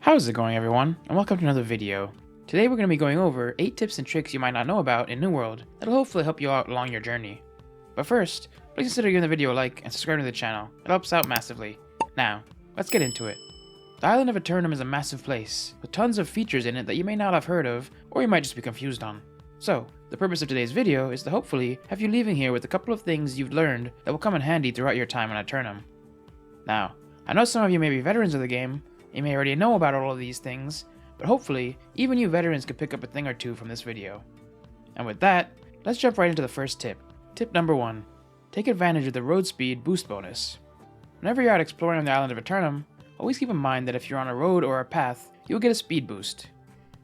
How's it going, everyone, and welcome to another video. Today we're going to be going over 8 tips and tricks you might not know about in New World that'll hopefully help you out along your journey. But first, please consider giving the video a like and subscribing to the channel. It helps out massively. Now, let's get into it. The island of Aeternum is a massive place, with tons of features in it that you may not have heard of, or you might just be confused on. So, the purpose of today's video is to hopefully have you leaving here with a couple of things you've learned that will come in handy throughout your time on Aeternum. Now, I know some of you may be veterans of the game. You may already know about all of these things, but hopefully, even you veterans could pick up a thing or two from this video. And with that, let's jump right into the first tip. Tip number 1. Take advantage of the road speed boost bonus. Whenever you're out exploring on the island of Aeternum, always keep in mind that if you're on a road or a path, you will get a speed boost.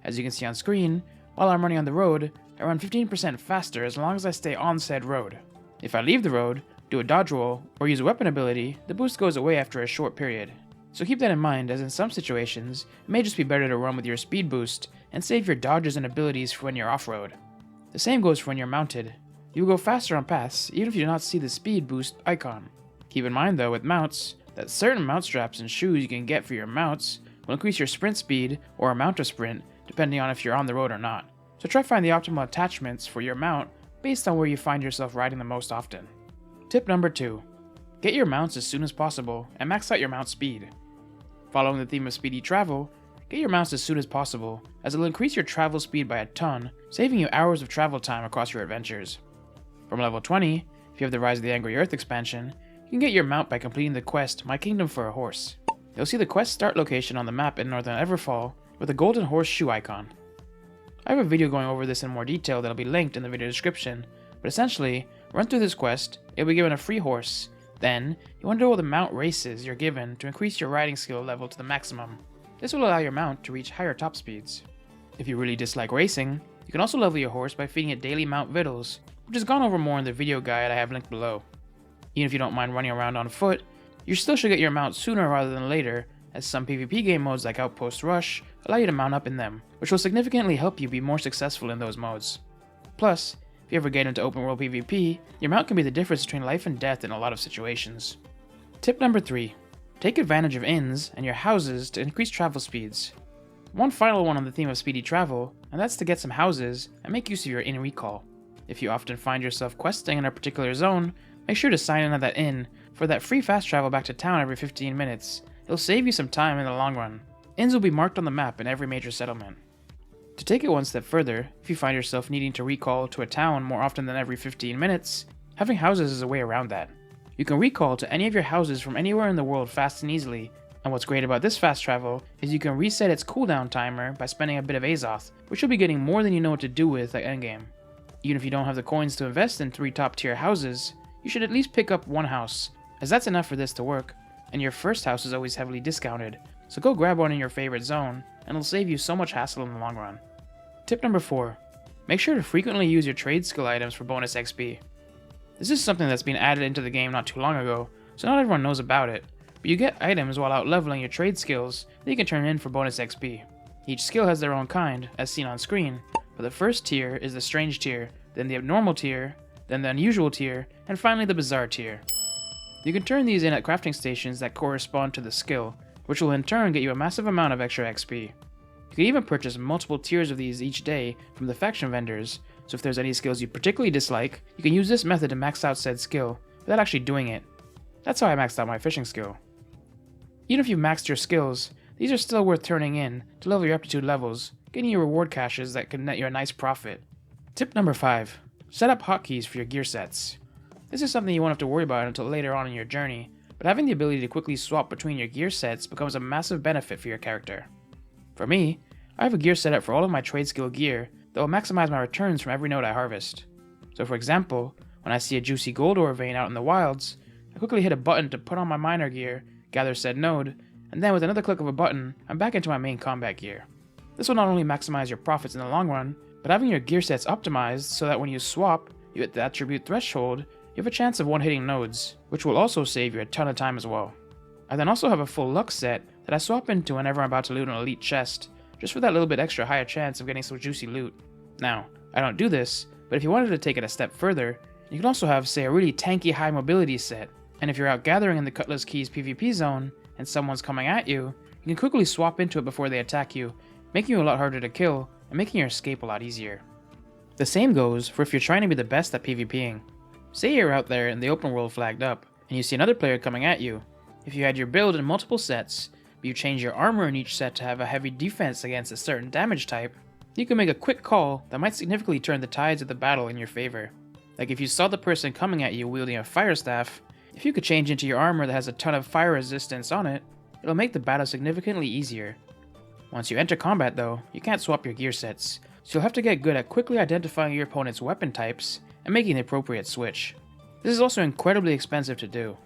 As you can see on screen, while I'm running on the road, I run 15% faster as long as I stay on said road. If I leave the road, do a dodge roll, or use a weapon ability, the boost goes away after a short period. So keep that in mind, as in some situations, it may just be better to run with your speed boost and save your dodges and abilities for when you're off-road. The same goes for when you're mounted. You will go faster on paths, even if you do not see the speed boost icon. Keep in mind though, with mounts, that certain mount straps and shoes you can get for your mounts will increase your sprint speed or amount of sprint, depending on if you're on the road or not. So try to find the optimal attachments for your mount based on where you find yourself riding the most often. Tip number 2. Get your mounts as soon as possible and max out your mount speed. Following the theme of speedy travel, get your mounts as soon as possible, as it will increase your travel speed by a ton, saving you hours of travel time across your adventures. From level 20, if you have the Rise of the Angry Earth expansion, you can get your mount by completing the quest My Kingdom for a Horse. You'll see the quest start location on the map in Northern Everfall with a golden horseshoe icon. I have a video going over this in more detail that'll be linked in the video description, but essentially, run through this quest, you'll be given a free horse. Then, you want to do all the mount races you're given to increase your riding skill level to the maximum. This will allow your mount to reach higher top speeds. If you really dislike racing, you can also level your horse by feeding it daily mount vittles, which is gone over more in the video guide I have linked below. Even if you don't mind running around on foot, you still should get your mount sooner rather than later, as some PvP game modes like Outpost Rush allow you to mount up in them, which will significantly help you be more successful in those modes. Plus, if you ever get into open world PvP, your mount can be the difference between life and death in a lot of situations. Tip number 3. Take advantage of inns and your houses to increase travel speeds. One final one on the theme of speedy travel, and that's to get some houses and make use of your inn recall. If you often find yourself questing in a particular zone, make sure to sign in at that inn for that free fast travel back to town every 15 minutes. It'll save you some time in the long run. Inns will be marked on the map in every major settlement. To take it one step further, if you find yourself needing to recall to a town more often than every 15 minutes, having houses is a way around that. You can recall to any of your houses from anywhere in the world fast and easily, and what's great about this fast travel is you can reset its cooldown timer by spending a bit of Azoth, which you'll be getting more than you know what to do with at endgame. Even if you don't have the coins to invest in 3 top tier houses, you should at least pick up one house, as that's enough for this to work, and your first house is always heavily discounted, so go grab one in your favorite zone, and it'll save you so much hassle in the long run. Tip number 4. Make sure to frequently use your trade skill items for bonus XP. This is something that's been added into the game not too long ago, so not everyone knows about it, but you get items while out leveling your trade skills that you can turn in for bonus XP. Each skill has their own kind, as seen on screen, but the first tier is the strange tier, then the abnormal tier, then the unusual tier, and finally the bizarre tier. You can turn these in at crafting stations that correspond to the skill, which will in turn get you a massive amount of extra XP. You can even purchase multiple tiers of these each day from the faction vendors, so if there's any skills you particularly dislike, you can use this method to max out said skill, without actually doing it. That's how I maxed out my fishing skill. Even if you've maxed your skills, these are still worth turning in to level your aptitude levels, getting you reward caches that can net you a nice profit. Tip number 5. Set up hotkeys for your gear sets. This is something you won't have to worry about until later on in your journey, but having the ability to quickly swap between your gear sets becomes a massive benefit for your character. For me, I have a gear setup for all of my trade skill gear that will maximize my returns from every node I harvest. So for example, when I see a juicy gold ore vein out in the wilds, I quickly hit a button to put on my miner gear, gather said node, and then with another click of a button, I'm back into my main combat gear. This will not only maximize your profits in the long run, but having your gear sets optimized so that when you swap, you hit the attribute threshold, you have a chance of one-hitting nodes, which will also save you a ton of time as well. I then also have a full luck set that I swap into whenever I'm about to loot an elite chest, just for that little bit extra higher chance of getting some juicy loot. Now, I don't do this, but if you wanted to take it a step further, you can also have, say, a really tanky high mobility set, and if you're out gathering in the Cutlass Keys PvP zone, and someone's coming at you, You can quickly swap into it before they attack you, making you a lot harder to kill and making your escape a lot easier. The same goes for if you're trying to be the best at PvPing. Say you're out there in the open world flagged up, and you see another player coming at you. If you had your build in multiple sets, but you change your armor in each set to have a heavy defense against a certain damage type, you can make a quick call that might significantly turn the tides of the battle in your favor. Like if you saw the person coming at you wielding a fire staff, if you could change into your armor that has a ton of fire resistance on it, it'll make the battle significantly easier. Once you enter combat though, you can't swap your gear sets, so you'll have to get good at quickly identifying your opponent's weapon types and making the appropriate switch. This is also incredibly expensive to do.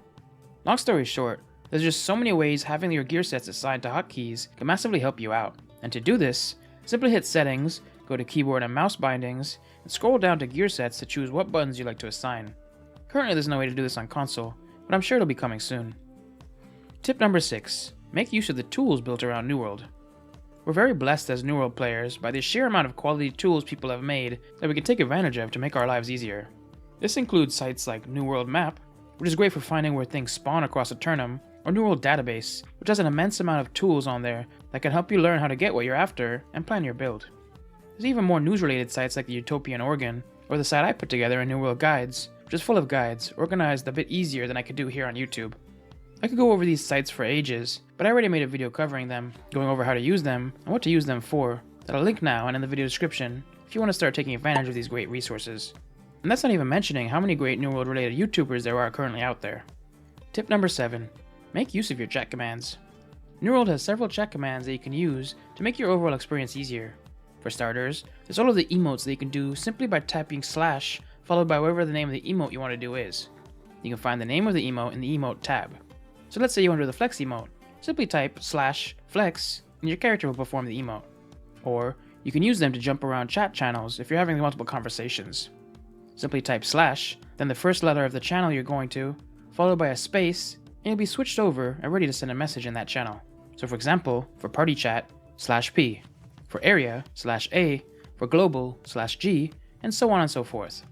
Long story short, there's just so many ways having your gear sets assigned to hotkeys can massively help you out. And to do this, simply hit Settings, go to Keyboard and Mouse Bindings, and scroll down to Gear Sets to choose what buttons you'd like to assign. Currently there's no way to do this on console, but I'm sure it'll be coming soon. Tip number 6. Make use of the tools built around New World. We're very blessed as New World players by the sheer amount of quality tools people have made that we can take advantage of to make our lives easier. This includes sites like New World Map, which is great for finding where things spawn across Aeternum, or New World Database, which has an immense amount of tools on there that can help you learn how to get what you're after and plan your build. There's even more news-related sites like the Utopian Organ, or the site I put together in New World Guides, which is full of guides, organized a bit easier than I could do here on YouTube. I could go over these sites for ages, but I already made a video covering them, going over how to use them and what to use them for, that I'll link now and in the video description if you want to start taking advantage of these great resources. And that's not even mentioning how many great New World related YouTubers there are currently out there. Tip number 7. Make use of your chat commands. New World has several chat commands that you can use to make your overall experience easier. For starters, there's all of the emotes that you can do simply by typing slash followed by whatever the name of the emote you want to do is. You can find the name of the emote in the emote tab. So let's say you want to do the flex emote. Simply type slash flex and your character will perform the emote. Or you can use them to jump around chat channels if you're having multiple conversations. Simply type slash, then the first letter of the channel you're going to, followed by a space, and you'll be switched over and ready to send a message in that channel. So for example, for party chat, /p, for area, /a, for global, /g, and so on and so forth.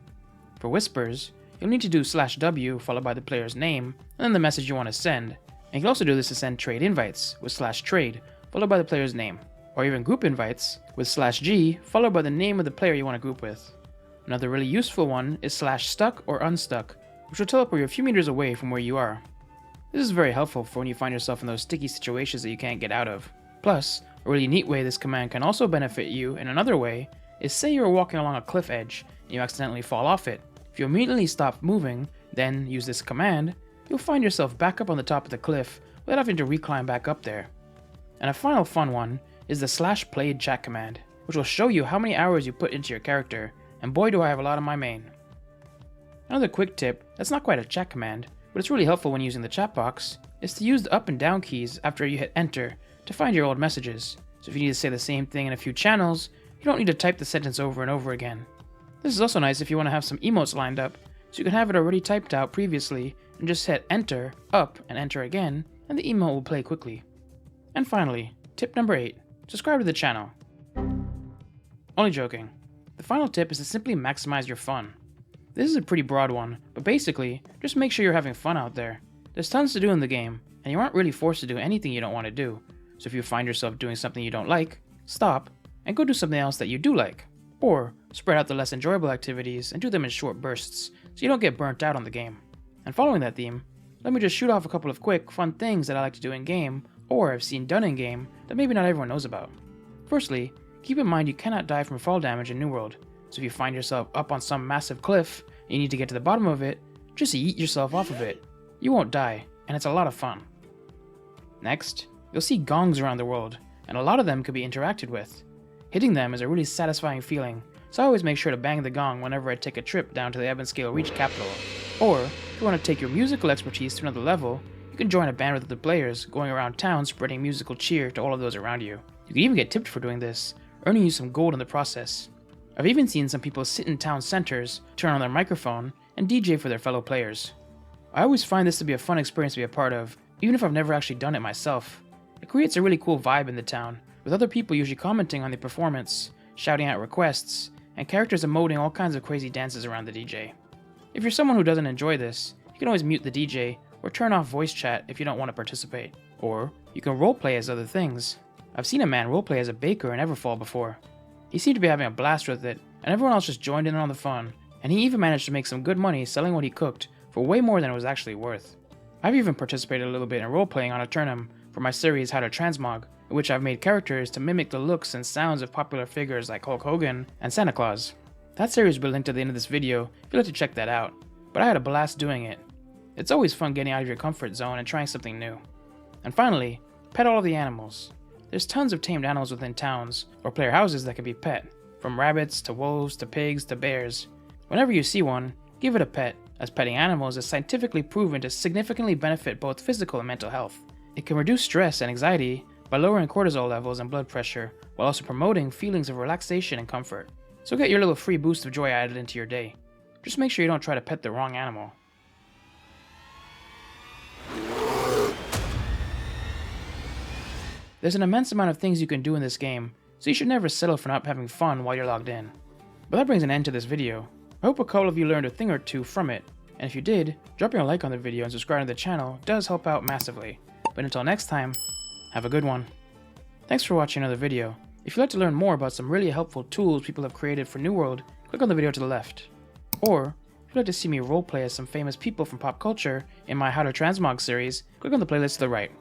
For whispers, you'll need to do /w followed by the player's name, and then the message you want to send. And you can also do this to send trade invites with /trade followed by the player's name, or even group invites with /g followed by the name of the player you want to group with. Another really useful one is /stuck or unstuck, which will teleport you a few meters away from where you are. This is very helpful for when you find yourself in those sticky situations that you can't get out of. Plus, a really neat way this command can also benefit you in another way is say you're walking along a cliff edge and you accidentally fall off it. If you immediately stop moving, then use this command, you'll find yourself back up on the top of the cliff without having to reclimb back up there. And a final fun one is the /played chat command, which will show you how many hours you put into your character, and boy do I have a lot on my main. Another quick tip that's not quite a chat command, but it's really helpful when using the chat box, is to use the up and down keys after you hit enter to find your old messages. So if you need to say the same thing in a few channels, you don't need to type the sentence over and over again. This is also nice if you want to have some emotes lined up, so you can have it already typed out previously and just hit enter, up, and enter again, and the emote will play quickly. And finally, tip number 8, subscribe to the channel. Only joking. The final tip is to simply maximize your fun. This is a pretty broad one, but basically, just make sure you're having fun out there. There's tons to do in the game, and you aren't really forced to do anything you don't want to do. So if you find yourself doing something you don't like, stop, and go do something else that you do like. Or, spread out the less enjoyable activities and do them in short bursts, so you don't get burnt out on the game. And following that theme, let me just shoot off a couple of quick, fun things that I like to do in-game, or I've seen done in-game, that maybe not everyone knows about. Firstly, keep in mind you cannot die from fall damage in New World, so if you find yourself up on some massive cliff, and you need to get to the bottom of it, just yeet yourself off of it. You won't die, and it's a lot of fun. Next, you'll see gongs around the world, and a lot of them can be interacted with. Hitting them is a really satisfying feeling, so I always make sure to bang the gong whenever I take a trip down to the Ebonscale Reach capital. Or, if you want to take your musical expertise to another level, you can join a band with other players, going around town spreading musical cheer to all of those around you. You can even get tipped for doing this, earning you some gold in the process. I've even seen some people sit in town centers, turn on their microphone, and DJ for their fellow players. I always find this to be a fun experience to be a part of, even if I've never actually done it myself. It creates a really cool vibe in the town, with other people usually commenting on the performance, shouting out requests, and characters emoting all kinds of crazy dances around the DJ. If you're someone who doesn't enjoy this, you can always mute the DJ, or turn off voice chat if you don't want to participate. Or, You can roleplay as other things. I've seen a man roleplay as a baker in Everfall before. He seemed to be having a blast with it, and everyone else just joined in on the fun, and he even managed to make some good money selling what he cooked for way more than it was actually worth. I've even participated a little bit in roleplaying on Aeternum for my series To Transmog, in which I've made characters to mimic the looks and sounds of popular figures like Hulk Hogan and Santa Claus. That series will be linked at the end of this video if you'd like to check that out, but I had a blast doing it. It's always fun getting out of your comfort zone and trying something new. And finally, pet all of the animals. There's tons of tamed animals within towns or player houses that can be pet, from rabbits to wolves to pigs to bears. Whenever you see one, give it a pet, as petting animals is scientifically proven to significantly benefit both physical and mental health. It can reduce stress and anxiety by lowering cortisol levels and blood pressure, while also promoting feelings of relaxation and comfort. So get your little free boost of joy added into your day. Just make sure you don't try to pet the wrong animal. There's an immense amount of things you can do in this game, so you should never settle for not having fun while you're logged in. But that brings an end to this video. I hope a couple of you learned a thing or two from it, and if you did, dropping a like on the video and subscribing to the channel does help out massively. But until next time, have a good one. Thanks for watching another video. If you'd like to learn more about some really helpful tools people have created for New World, click on the video to the left. Or, if you'd like to see me roleplay as some famous people from pop culture in my How to Transmog series, click on the playlist to the right.